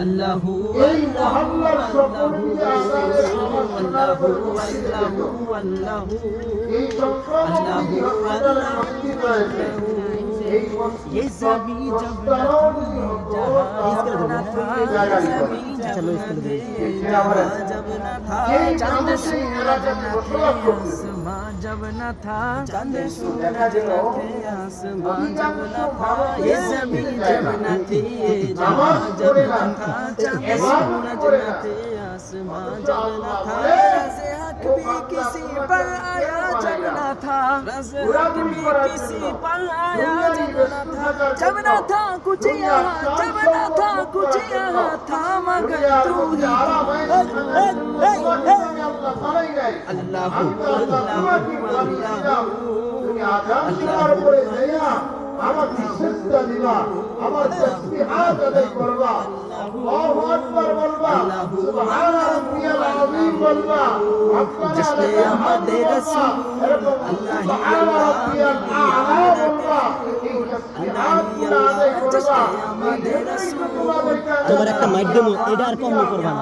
আল্লাহু এই মহল্লার সকল মিলে আদানের সমাধান আল্লাহু এই সপ্তাহগুলি হাসপাতালে বৃদ্ধি পেয়েছে। এই সবই জব না থা जब न था चांद सूरज न थे आसमां जब न था चांद सूरज न थे आसमां जब न था ये ज़मीन जब न थी ये जहां जब न था चांद सूरज न थे आसमां जब न था रज़े हक भी किसी पर आया जब न था रज़े हक भी किसी पर आया जब न था कुछ यहाँ जब न था कुछ यहाँ था मगर तू ही আমাকে সিজদা দিবা, আমার তাসবিহাত আদায় করবা, আল্লাহু আকবার বলবা, সুবহান রাব্বিয়াল আযীম বলবা, जिसने আমাদের রাসূল সুবহান রাব্বিয়াল আ'লা বলবা। এই তাসবিহাতগুলো আদায় করবা। আমাদের রাসূল তোমার একটা মাধ্যম এটা আর কম করবা না।